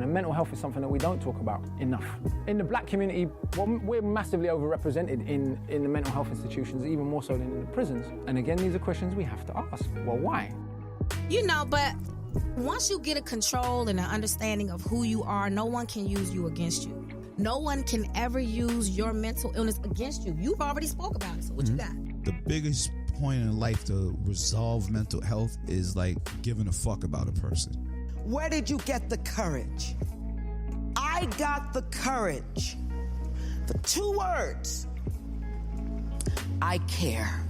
mental health is something that we don't talk about enough. In the black community, we're massively overrepresented in the mental health institutions, even more so than in the prisons. And again, these are questions we have to ask. Well, why? But once you get a control and an understanding of who you are, no one can use you against you. No one can ever use your mental illness against you. You've already spoke about it, so what you got? The biggest point in life to resolve mental health is like giving a fuck about a person. Where did you get the courage? I got the courage. The 2 words. I care.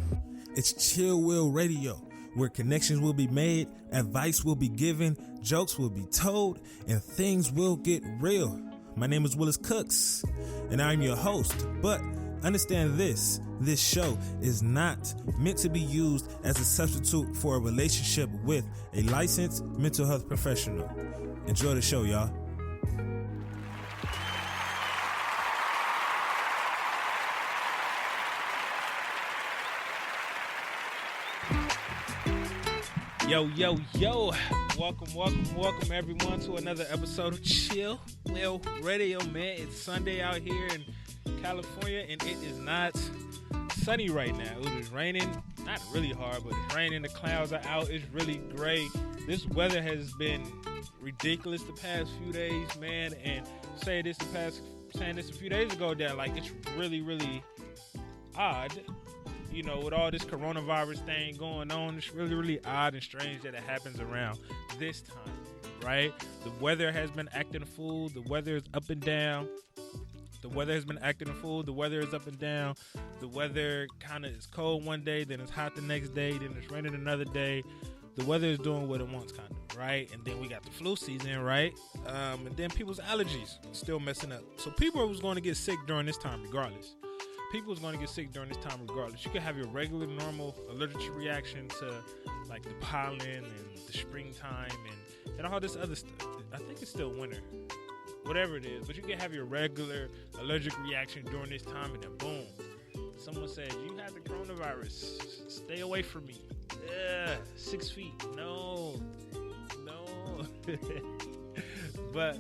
It's Chill Will Radio, where connections will be made, advice will be given, jokes will be told, and things will get real. My name is Willis Cooks, and I'm your host. But understand this show is not meant to be used as a substitute for a relationship with a licensed mental health professional. Enjoy the show, y'all. Yo. Welcome everyone to another episode of Chill Will Radio, man. It's Sunday out here in California, and it is not sunny right now. It is raining, not really hard, but it's raining. The clouds are out. It's really gray. This weather has been ridiculous the past few days, man. And saying this a few days ago, that like it's really odd. You know, with all this coronavirus thing going on, it's really odd and strange that it happens around this time, right? The weather has been acting a fool. The weather is up and down. The weather has been acting a fool. The weather is up and down. The weather kind of is cold one day, then it's hot the next day, then it's raining another day. The weather is doing what it wants, kind of, right? And then we got the flu season, right? And then people's allergies still messing up. So people was going to get sick during this time regardless. People is going to get sick during this time regardless. You can have your regular, normal allergic reaction to like the pollen and the springtime and all this other stuff. I think it's still winter. Whatever it is. But you can have your regular allergic reaction during this time, and then boom. Someone says, you have the coronavirus. Stay away from me. 6 feet. No. But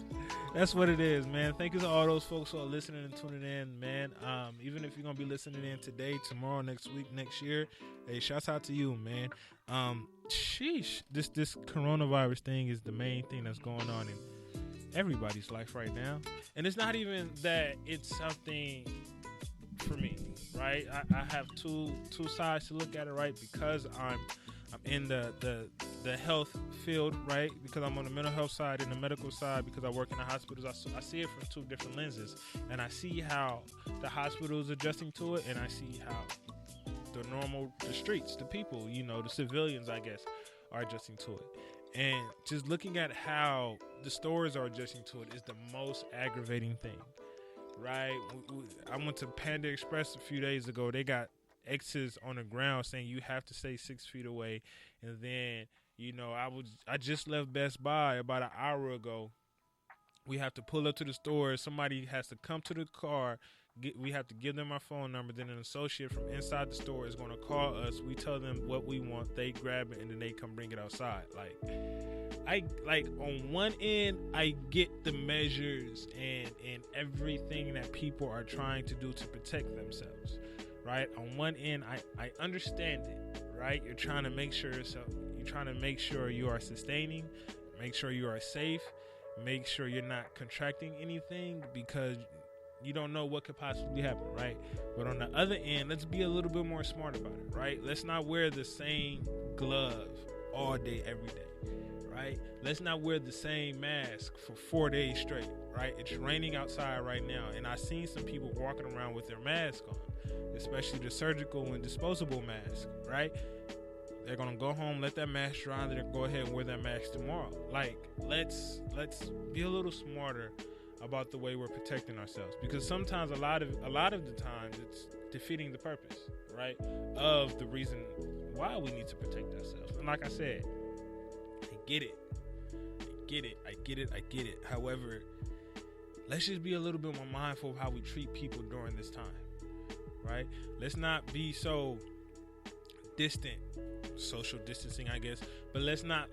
that's what it is, man. Thank you to all those folks who are listening and tuning in, man. Even if you're going to be listening in today, tomorrow, next week, next year, hey, shouts out to you, man. Sheesh. This coronavirus thing is the main thing that's going on in everybody's life right now. And it's not even that it's something for me, right? I have two sides to look at it, right? Because I'm in the health field, right? Because I'm on the mental health side and the medical side, because I work in the hospitals. I see it from 2 different lenses, and I see how the hospital is adjusting to it, and I see how the streets, the people, you know, the civilians, I guess, are adjusting to it. And just looking at how the stores are adjusting to it is the most aggravating thing, right? I went to Panda Express a few days ago. They got X's on the ground saying you have to stay 6 feet away. And then, you know, I just left Best Buy about an hour ago. We have to pull up to the store. Somebody has to come to the car. We have to give them our phone number. Then an associate from inside the store is going to call us. We tell them what we want. They grab it, and then they come bring it outside. Like on one end, I get the measures and everything that people are trying to do to protect themselves, right? On one end, I understand it, right? You're trying to make sure you are sustaining, make sure you are safe, make sure you're not contracting anything, because you don't know what could possibly happen, right? But on the other end, let's be a little bit more smart about it, right? Let's not wear the same glove all day, every day, right? Let's not wear the same mask for 4 days straight, right? It's raining outside right now, and I've seen some people walking around with their mask on, especially the surgical and disposable mask, right? They're gonna go home, let that mask dry, and they're gonna go ahead and wear that mask tomorrow. Like, let's be a little smarter about the way we're protecting ourselves, because sometimes a lot of the times it's defeating the purpose, right, of the reason why we need to protect ourselves. And like I said, I get it. However, let's just be a little bit more mindful of how we treat people during this time, right? Let's not be so distant, social distancing, I guess. But let's not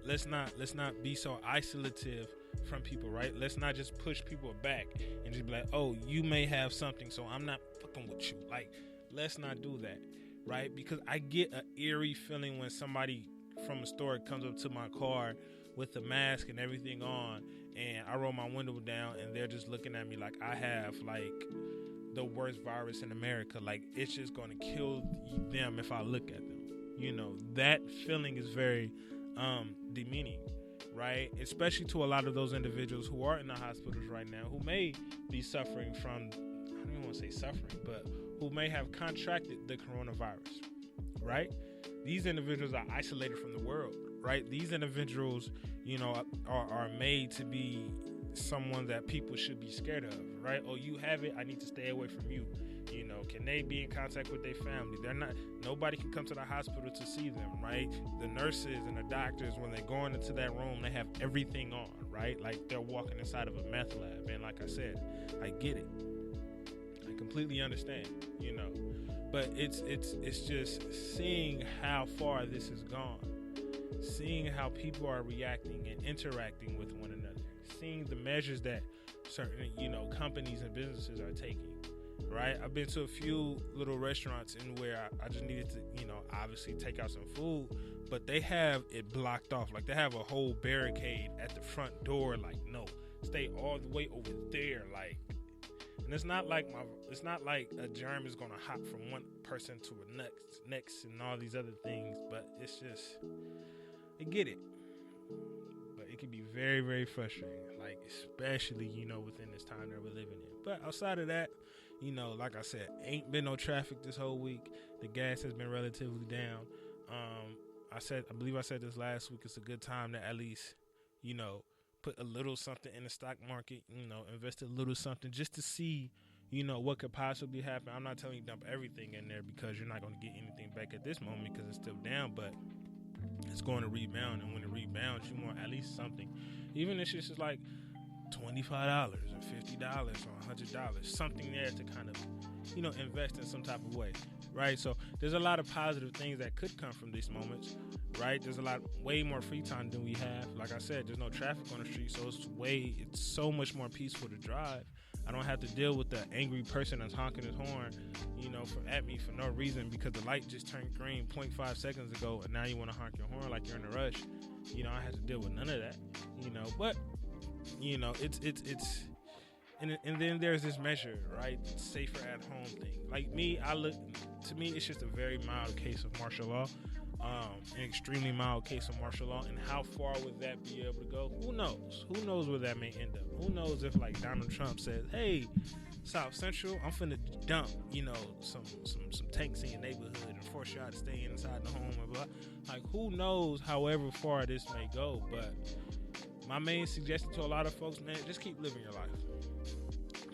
be so isolative from people, right? Let's not just push people back and just be like, oh, you may have something, so I'm not fucking with you. Like, let's not do that, right? Because I get an eerie feeling when somebody from a store comes up to my car with the mask and everything on, and I roll my window down, and they're just looking at me like I have like the worst virus in America. Like, it's just going to kill them if I look at them. You know, that feeling is very demeaning, right? Especially to a lot of those individuals who are in the hospitals right now, who may be suffering from, I don't even want to say suffering, but who may have contracted the coronavirus, right? These individuals are isolated from the world, right? These individuals, you know, are made to be someone that people should be scared of, right? Oh, you have it, I need to stay away from you. You know, can they be in contact with their family? Nobody can come to the hospital to see them, right? The nurses and the doctors, when they're going into that room, they have everything on, right? Like they're walking inside of a meth lab. And like I said, I get it. I completely understand, you know. But it's just seeing how far this has gone, seeing how people are reacting and interacting with one another, seeing the measures that certain, you know, companies and businesses are taking, right? I've been to a few little restaurants in where I just needed to, you know, obviously take out some food, but they have it blocked off. Like, they have a whole barricade at the front door, like, no, stay all the way over there, like. And it's not like a germ is gonna hop from one person to the next and all these other things, but it's just, I get it, but it can be very, very frustrating, like, especially, you know, within this time that we're living in. But outside of that, you know, like I said, ain't been no traffic this whole week. The gas has been relatively down. I believe I said this last week. It's a good time to at least, you know, put a little something in the stock market, you know, invest a little something just to see, you know, what could possibly happen. I'm not telling you dump everything in there because you're not going to get anything back at this moment because it's still down, but it's going to rebound. And when it rebounds, you want at least something. Even if it's just like $25 or $50 or $100, something there to kind of, you know, invest in some type of way, right? So there's a lot of positive things that could come from these moments, right? There's way more free time than we have. Like I said, there's no traffic on the street, so it's so much more peaceful to drive. I don't have to deal with the angry person that's honking his horn, you know, at me for no reason because the light just turned green 0.5 seconds ago, and now you want to honk your horn like you're in a rush. You know, I have to deal with none of that, you know, but, you know, it's and then there's this measure, right? Safer at home thing. Like me, to me, it's just a very mild case of martial law, an extremely mild case of martial law. And how far would that be able to go? Who knows? Who knows where that may end up? Who knows if, like, Donald Trump says, hey, South Central, I'm finna dump, you know, some tanks in your neighborhood and force y'all to stay inside the home and blah. Like, who knows however far this may go. But my main suggestion to a lot of folks, man, just keep living your life.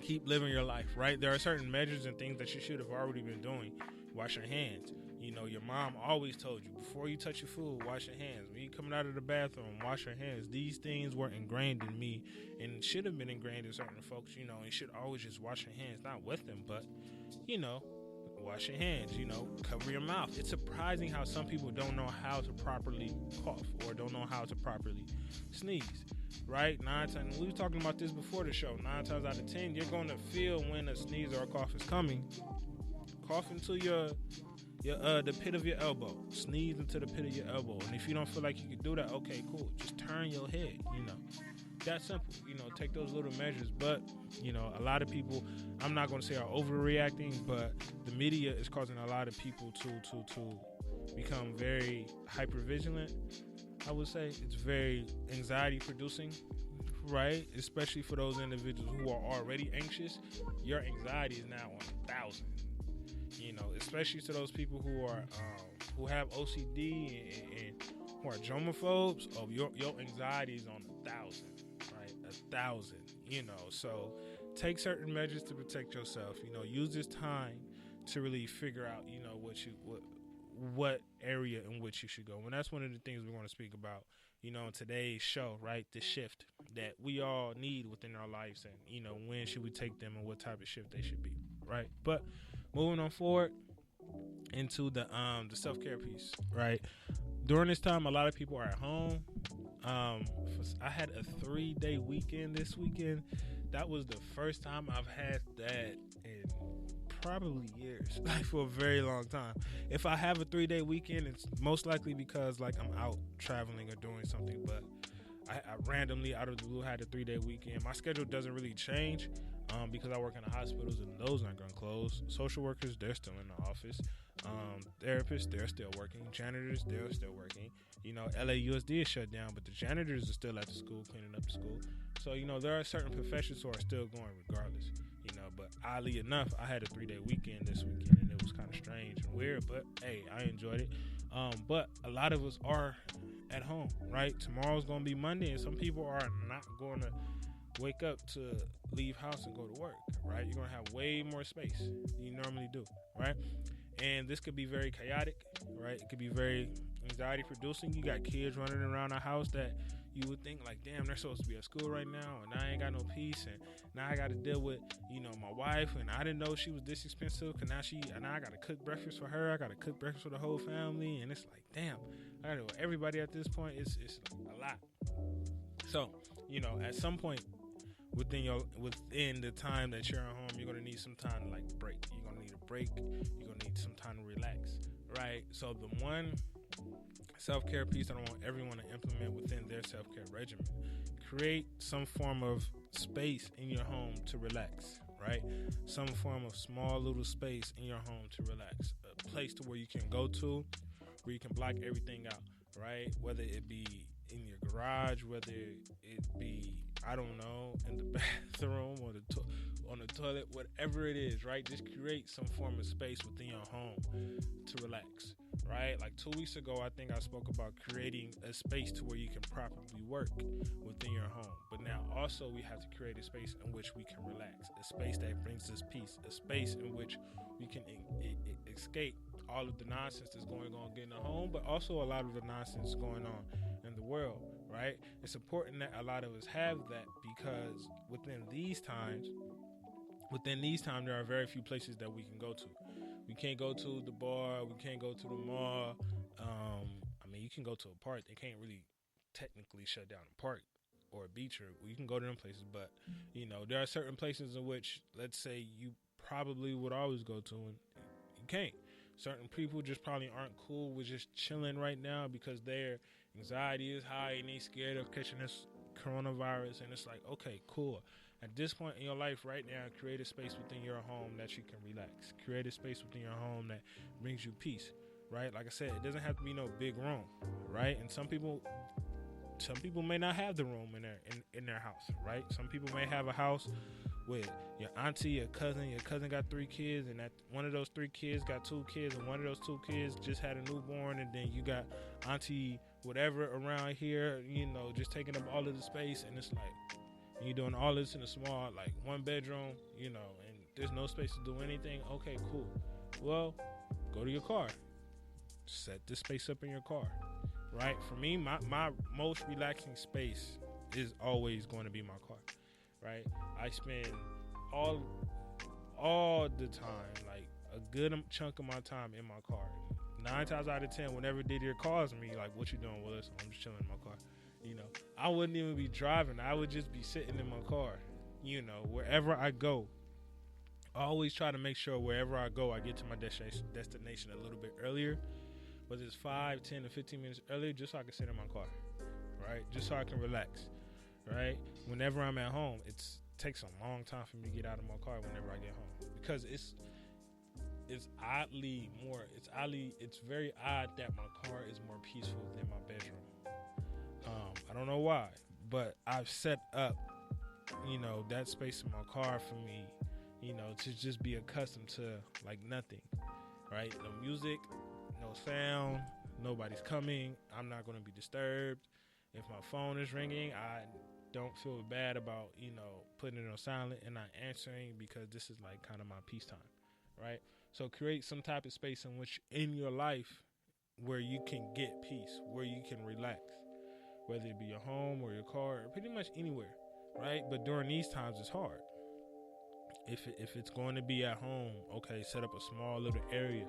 Keep living your life, right? There are certain measures and things that you should have already been doing. Wash your hands. You know, your mom always told you, before you touch your food, wash your hands. When you're coming out of the bathroom, wash your hands. These things were ingrained in me and should have been ingrained in certain folks, you know, and you should always just wash your hands, not with them, but, you know, wash your hands, you know, cover your mouth. It's surprising how some people don't know how to properly cough or don't know how to properly sneeze. Right? We were talking about this before the show. 9 times out of 10, you're going to feel when a sneeze or a cough is coming. Cough into the pit of your elbow. Sneeze into the pit of your elbow. And if you don't feel like you can do that, okay, cool. Just turn your head, you know. That simple. You know, take those little measures. But, you know, a lot of people, I'm not going to say are overreacting, but the media is causing a lot of people to become very hypervigilant. I would say it's very anxiety producing, right? Especially for those individuals who are already anxious. Your anxiety is now on 1,000. You know, especially to those people who have OCD and who are germaphobes. Oh, your anxiety is on 1,000, right? 1,000. You know, so take certain measures to protect yourself. You know, use this time to really figure out, you know, what area in which you should go. And that's one of the things we're going to speak about, you know, in today's show, right? The shift that we all need within our lives, and, you know, when should we take them and what type of shift they should be, right? But moving on forward into the self-care piece, right? during this time, a lot of people are at home. I had a 3-day weekend this weekend. That was the first time I've had that in probably years, like for a very long time. If I have a 3-day weekend, it's most likely because like I'm out traveling or doing something, but I randomly out of the blue had a 3-day weekend. My schedule doesn't really change because I work in the hospitals and those aren't going to close. Social workers, they're still in the office. Therapists, they're still working. Janitors, they're still working. You know, LAUSD is shut down, but the janitors are still at the school cleaning up the school. So, you know, there are certain professions who are still going regardless, you know. But oddly enough, I had a 3-day weekend this weekend, and it was kind of strange and weird, but hey, I enjoyed it. But a lot of us are at home, right? Tomorrow's going to be Monday, and some people are not going to wake up to leave house and go to work, right? You're going to have way more space than you normally do, right? And this could be very chaotic, right? It could be very anxiety producing. You got kids running around the house that you would think like, damn, they're supposed to be at school right now, and I ain't got no peace, and now I got to deal with, you know, my wife, and I didn't know she was this expensive, because now I got to cook breakfast for her, I got to cook breakfast for the whole family, and it's like, damn, I got to do everybody at this point. It's a lot. So, you know, at some point within the time that you're at home, you're gonna need some time to like break. You're gonna need a break. You're gonna need some time to relax, right? So the one self-care piece that I want everyone to implement within their self-care regimen: create some form of space in your home to relax, right? Some form of small little space in your home to relax. A place to where you can go to, where you can block everything out, right? Whether it be in your garage, whether it be, I don't know, in the bathroom or on the toilet, whatever it is, right? Just create some form of space within your home to relax, right? Like 2 weeks ago, I think I spoke about creating a space to where you can properly work within your home. But now also we have to create a space in which we can relax, a space that brings us peace, a space in which we can escape all of the nonsense that's going on in the home, but also a lot of the nonsense going on in the world, right? It's important that a lot of us have that, because within these times, there are very few places that we can go to. We can't go to the bar. We can't go to the mall. I mean, you can go to a park. They can't really technically shut down a park or a beach, or you can go to them places. But, you know, there are certain places in which, let's say, you probably would always go to, and you can't. Certain people just probably aren't cool with just chilling right now because their anxiety is high and they scared of catching this coronavirus. And it's like, okay, cool. At this point in your life right now, create a space within your home that you can relax. Create a space within your home that brings you peace, right? Like I said, it doesn't have to be no big room, right? And some people may not have the room in their house, right? Some people may have a house with your auntie, your cousin got 3 kids, and that one of those 3 kids got 2 kids, and one of those 2 kids just had a newborn, and then you got auntie whatever around here, you know, just taking up all of the space, and it's like, and you're doing all this in a small, like, 1 bedroom, you know, and there's no space to do anything. Okay, cool. Well, go to your car. Set this space up in your car, right? For me, my most relaxing space is always going to be my car, right? I spend all the time, like a good chunk of my time in my car. 9 times out of 10, whenever Didier calls me, like, what you doing? Well, listen, I'm just chilling in my car. You know, I wouldn't even be driving. I would just be sitting in my car, you know, wherever I go. I always try to make sure wherever I go, I get to my destination a little bit earlier, whether it's 5, 10, or 15 minutes earlier, just so I can sit in my car, right? Just so I can relax, right? Whenever I'm at home, it takes a long time for me to get out of my car whenever I get home, because it's very odd that my car is more peaceful than my bedroom. I don't know why, but I've set up, you know, that space in my car for me, you know, to just be accustomed to like nothing, right? No music, no sound, nobody's coming. I'm not going to be disturbed. If my phone is ringing, I don't feel bad about, you know, putting it on silent and not answering, because this is like kind of my peace time, right? So create some type of space in which in your life where you can get peace, where you can relax, whether it be your home or your car or pretty much anywhere, right? But during these times, it's hard. If it's going to be at home, okay, set up a small little area.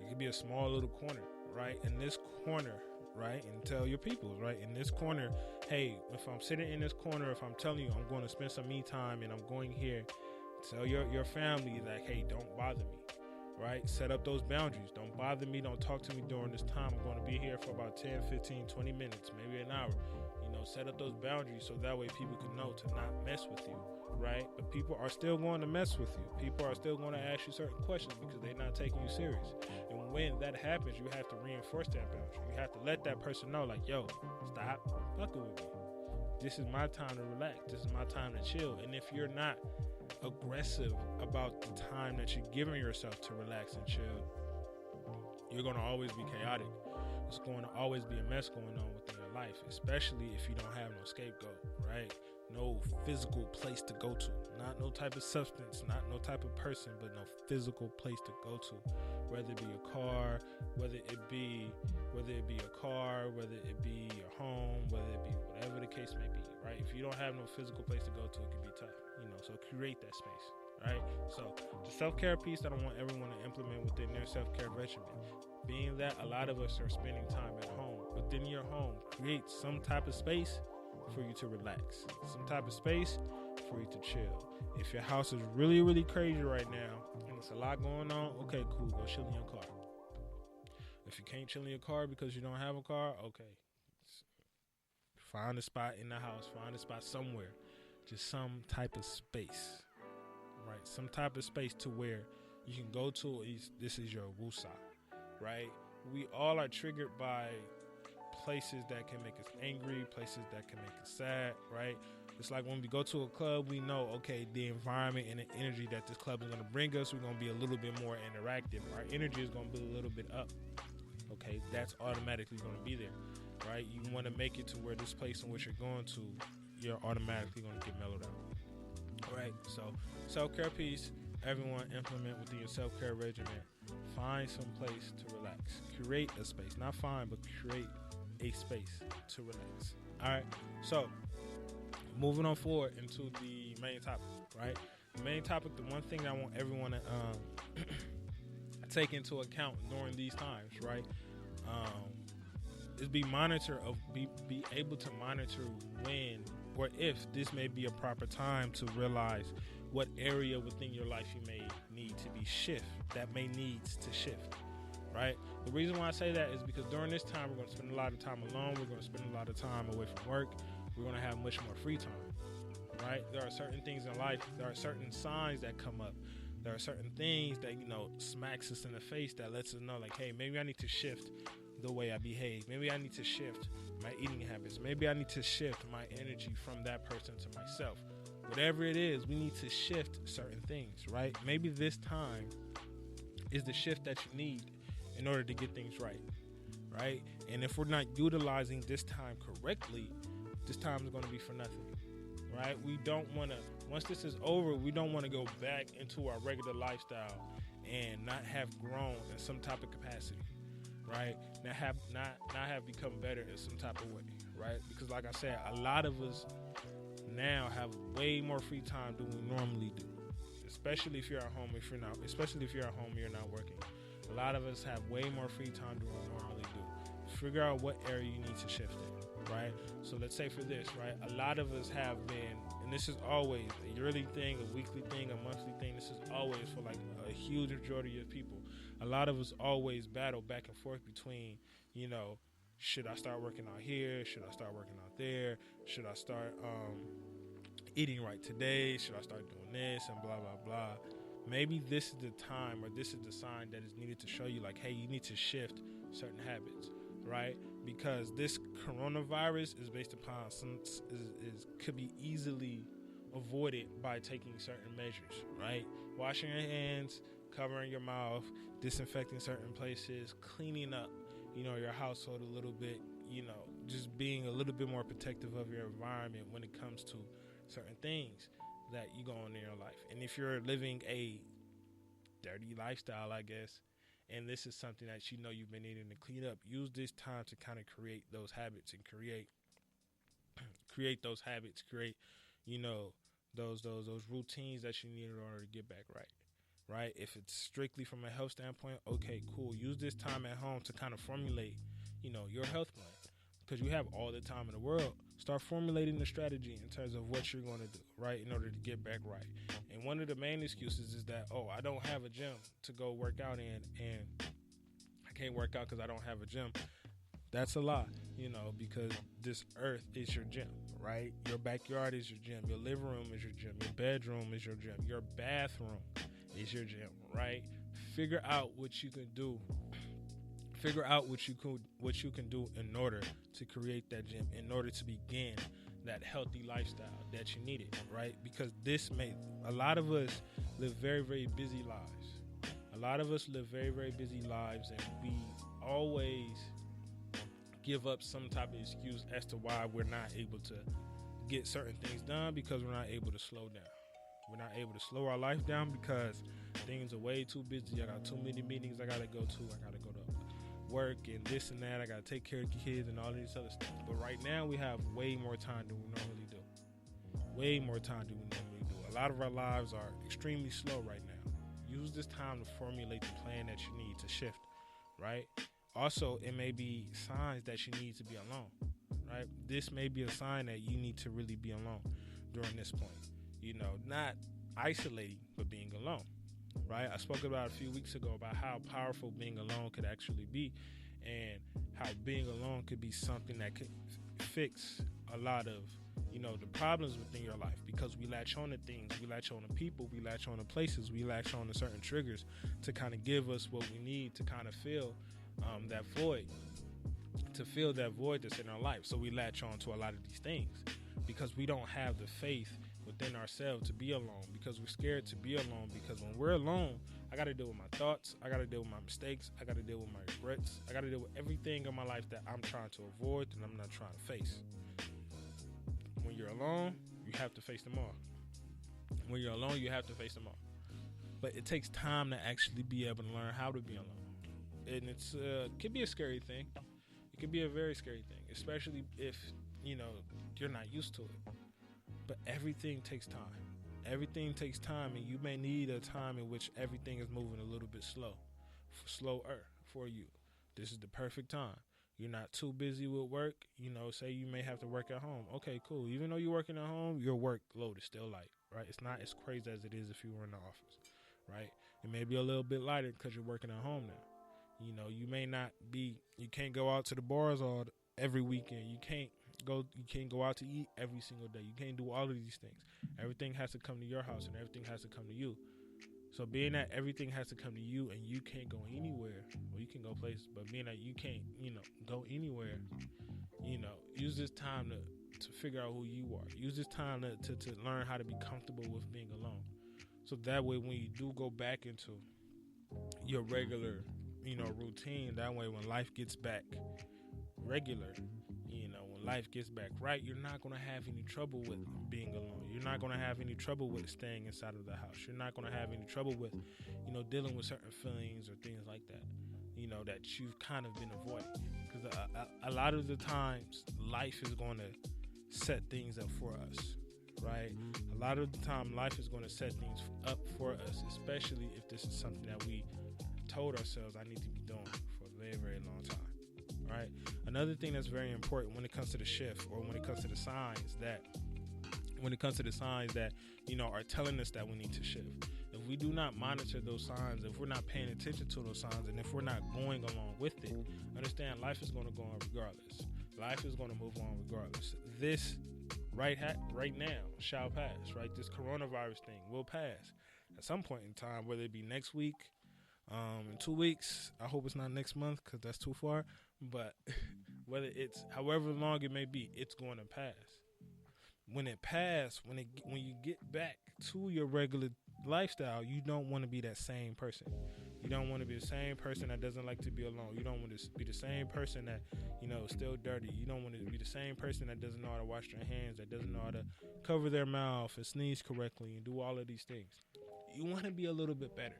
It could be a small little corner, right? In this corner, right? And tell your people, right? In this corner, hey, if I'm sitting in this corner, if I'm telling you I'm going to spend some me time and I'm going here, tell your family, like, hey, don't bother me, right? Set up those boundaries. Don't bother me. Don't talk to me during this time. I'm going to be here for about 10, 15, 20 minutes, maybe an hour. Set up those boundaries so that way people can know to not mess with you, right? But people are still going to mess with you. People are still going to ask you certain questions because they're not taking you serious. And when that happens, you have to reinforce that boundary. You have to let that person know, like, yo, stop fucking with me. This is my time to relax. This is my time to chill. And if you're not aggressive about the time that you're giving yourself to relax and chill, you're going to always be chaotic. There's going to always be a mess going on within your life, especially if you don't have no scapegoat, right? No physical place to go to, not no type of substance, not no type of person, but no physical place to go to, whether it be a car, whether it be a car, whether it be your home, whether it be whatever the case may be, right? If you don't have no physical place to go to, it can be tough, so create that space, right? So the self-care piece that I want everyone to implement within their self-care regimen, being that a lot of us are spending time at home, within your home, create some type of space for you to relax, some type of space for you to chill. If your house is really, really crazy right now and it's a lot going on, okay, cool, go chill in your car. If you can't chill in your car because you don't have a car, okay, find a spot in the house, find a spot somewhere, just some type of space, right? Some type of space to where you can go to, this is your wusa, right? We all are triggered by places that can make us angry, places that can make us sad, right? It's like when we go to a club, we know, okay, the environment and the energy that this club is going to bring us, we're going to be a little bit more interactive. Our energy is going to be a little bit up, okay? That's automatically going to be there, right? You want to make it to where this place in which you're going to, you're automatically going to get mellowed out, all right? So self-care piece, everyone implement within your self-care regimen. Find some place to relax. Create a space, not find, but create a space to relax. All right, so moving on forward into the main topic, right? The main topic, the one thing I want everyone to take into account during these times, right, is be able to monitor when or if this may be a proper time to realize what area within your life you may need to be shift, right? The reason why I say that is because during this time, we're going to spend a lot of time alone. We're going to spend a lot of time away from work. We're going to have much more free time, right? There are certain things in life. There are certain signs that come up. There are certain things that, smacks us in the face that lets us know, like, hey, maybe I need to shift the way I behave. Maybe I need to shift my eating habits. Maybe I need to shift my energy from that person to myself. Whatever it is, we need to shift certain things, right? Maybe this time is the shift that you need in order to get things right? And if we're not utilizing this time correctly, this time is going to be for nothing, right? We don't want to, once this is over, we don't want to go back into our regular lifestyle and not have grown in some type of capacity, right? Not have become better in some type of way, right? Because like I said, a lot of us now have way more free time than we normally do, especially if you're at home. Especially if you're at home, you're not working. A lot of us have way more free time than we normally do. Figure out what area you need to shift in, right? So let's say for this, right? A lot of us have been, and this is always a yearly thing, a weekly thing, a monthly thing. This is always for like a huge majority of people. A lot of us always battle back and forth between, should I start working out here? Should I start working out there? Should I start eating right today? Should I start doing this? And blah, blah, blah. Maybe this is the time, or this is the sign that is needed to show you, like, hey, you need to shift certain habits, right? Because this coronavirus is based upon could be easily avoided by taking certain measures, right? Washing your hands, covering your mouth, disinfecting certain places, cleaning up, your household a little bit, just being a little bit more protective of your environment when it comes to certain things that you go on in your life. And if you're living a dirty lifestyle, I guess, and this is something that you've been needing to clean up, use this time to kind of create those habits and create those habits, those routines that you need in order to get back right? If it's strictly from a health standpoint, okay, cool. Use this time at home to kind of formulate, your health plan, because you have all the time in the world, start formulating the strategy in terms of what you're going to do, right, in order to get back right. And one of the main excuses is that, oh, I don't have a gym to go work out in, and I can't work out because I don't have a gym. That's a lie, because this earth is your gym, right? Your backyard is your gym. Your living room is your gym. Your bedroom is your gym. Your bathroom is your gym, right? Figure out what you can do. Figure out what you can do in order to create that gym, in order to begin that healthy lifestyle that you needed, right? Because a lot of us live very, very busy lives. A lot of us live very, very busy lives, and we always give up some type of excuse as to why we're not able to get certain things done, because we're not able to slow down. We're not able to slow our life down because things are way too busy. I got too many meetings I got to go to. I got to go to work and this and that. I got to take care of kids and all these other stuff. But right now we have way more time than we normally do. Way more time than we normally do. A lot of our lives are extremely slow right now. Use this time to formulate the plan that you need to shift, right? Also, it may be signs that you need to be alone, right? This may be a sign that you need to really be alone during this point. Not isolating, but being alone, right? I spoke about a few weeks ago about how powerful being alone could actually be, and how being alone could be something that could fix a lot of, the problems within your life, because we latch on to things, we latch on to people, we latch on to places, we latch on to certain triggers to kind of give us what we need to kind of fill that void, that's in our life. So we latch on to a lot of these things because we don't have the faith within ourselves to be alone, because we're scared to be alone, because when we're alone, I got to deal with my thoughts, I got to deal with my mistakes, I got to deal with my regrets, I got to deal with everything in my life that I'm trying to avoid and I'm not trying to face. When you're alone, you have to face them all. When you're alone, you have to face them all. But it takes time to actually be able to learn how to be alone. And it could be a scary thing. It could be a very scary thing, especially if, you're not used to it. But everything takes time. Everything takes time, and you may need a time in which everything is moving a little bit slower for you. This is the perfect time. You're not too busy with work. Say you may have to work at home. Okay, cool. Even though you're working at home, your workload is still light, right? It's not as crazy as it is if you were in the office, right? It may be a little bit lighter because you're working at home now. You may not be, you can't go out to the bars every weekend. You can't go out to eat every single day. You can't do all of these things. Everything has to come to your house, and everything has to come to you. So being that everything has to come to you and you can't go anywhere, well, you can go places, but being that you can't, go anywhere, use this time to figure out who you are. Use this time to learn how to be comfortable with being alone. So that way, when you do go back into your regular, routine, that way when life gets back regular, when life gets back right, you're not going to have any trouble with being alone. You're not going to have any trouble with staying inside of the house. You're not going to have any trouble with, dealing with certain feelings or things like that, that you've kind of been avoiding. Because a lot of the times, life is going to set things up for us, right? A lot of the time, life is going to set things up for us, especially if this is something that we told ourselves I need to be doing for a very, very long time. Right. Another thing that's very important when it comes to the shift, or when it comes to the signs that are telling us that we need to shift. If we do not monitor those signs, if we're not paying attention to those signs, and if we're not going along with it, understand life is going to go on regardless. Life is going to move on regardless. This right now shall pass. Right. This coronavirus thing will pass at some point in time, whether it be next week, in 2 weeks. I hope it's not next month because that's too far. But whether it's however long it may be, it's going to pass. When it passes, when you get back to your regular lifestyle, you don't want to be that same person. You don't want to be the same person that doesn't like to be alone. You don't want to be the same person that, is still dirty. You don't want to be the same person that doesn't know how to wash their hands, that doesn't know how to cover their mouth and sneeze correctly and do all of these things. You want to be a little bit better.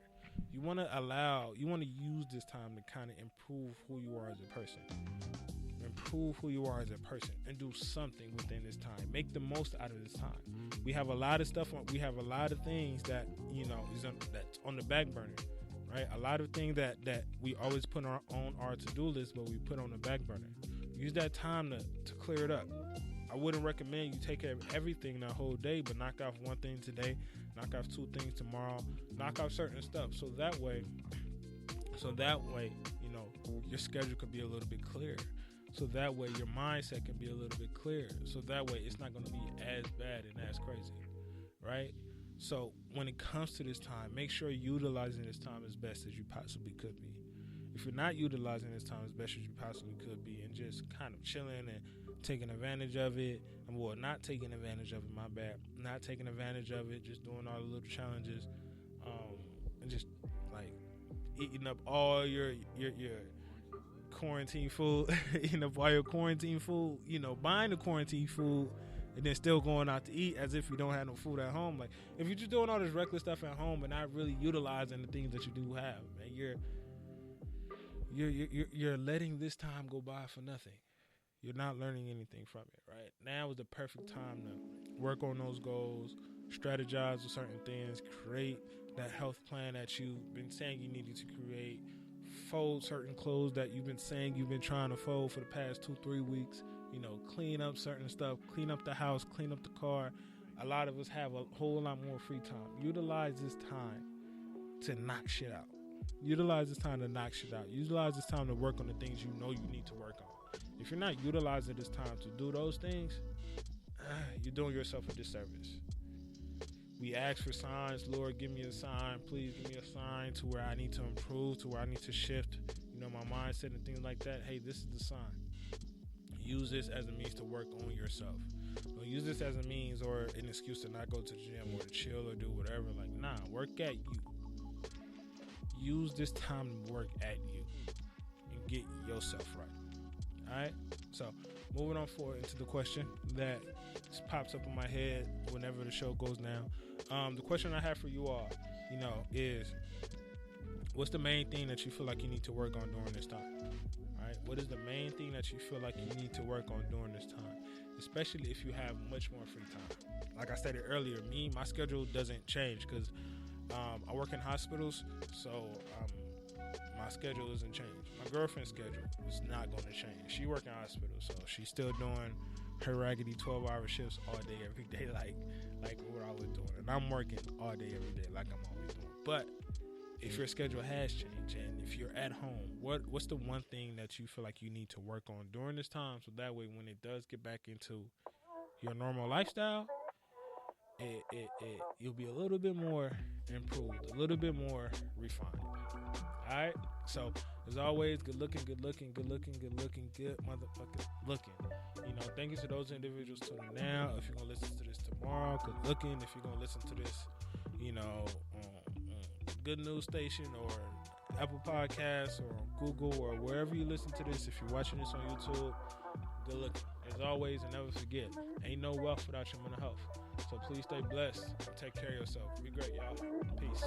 You want to use this time to kind of improve who you are as a person. Improve who you are as a person and do something within this time. Make the most out of this time. We have a lot of stuff. We have a lot of things that, that's on the back burner, right? A lot of things that we always put on our to-do list, but we put on the back burner. Use that time to clear it up. I wouldn't recommend you take care of everything that whole day, but knock off one thing today, knock off 2 things tomorrow, knock off certain stuff. So that way, you know, your schedule could be a little bit clearer. So that way your mindset can be a little bit clearer. So that way it's not going to be as bad and as crazy, right? So when it comes to this time, make sure you're utilizing this time as best as you possibly could be. If you're not utilizing this time as best as you possibly could be and just kind of chilling and taking advantage of it, well, not taking advantage of it, my bad, not taking advantage of it, just doing all the little challenges, and just like eating up all your quarantine food, eating up all your quarantine food, you know, buying the quarantine food and then still going out to eat as if you don't have no food at home. Like, if you're just doing all this reckless stuff at home and not really utilizing the things that you do have, man, you're letting this time go by for nothing. You're not learning anything from it, right? Now is the perfect time to work on those goals, strategize with certain things, create that health plan that you've been saying you needed to create, fold certain clothes that you've been saying you've been trying to fold for the past 2-3 weeks, you know, clean up certain stuff, clean up the house, clean up the car. A lot of us have a whole lot more free time. Utilize this time to knock shit out. Utilize this time to knock shit out. Utilize this time to work on the things you know you need to work on. If you're not utilizing this time to do those things, you're doing yourself a disservice. We ask for signs. Lord, give me a sign. Please give me a sign to where I need to improve, to where I need to shift, you know, my mindset and things like that. Hey, this is the sign. Use this as a means to work on yourself. Don't use this as a means or an excuse to not go to the gym or to chill or do whatever. Like, nah, work at you. Use this time to work at you and get yourself right. All right, so moving on forward into the question that just pops up in my head whenever the show goes down. The question I have for you all, you know, is what's the main thing that you feel like you need to work on during this time? All right, what is the main thing that you feel like you need to work on during this time, especially if you have much more free time? Like I stated earlier, my schedule doesn't change because I work in hospitals, so my schedule isn't changed. My girlfriend's schedule is not going to change. She works in hospital, so she's still doing her raggedy 12-hour shifts all day, every day, like what I was doing. And I'm working all day, every day, like I'm always doing. But if your schedule has changed and if you're at home, what's the one thing that you feel like you need to work on during this time, so that way when it does get back into your normal lifestyle, you'll be a little bit more improved, a little bit more refined. All right, so as always, good looking, good motherfucking looking. You know, thank you to those individuals tuning now. If you're gonna listen to this tomorrow, good looking. If you're gonna listen to this, you know, on Good News Station or Apple Podcasts or Google or wherever you listen to this, if you're watching this on YouTube, good looking. As always, and never forget, ain't no wealth without your mental health. So please stay blessed and take care of yourself. Be great, y'all. Peace.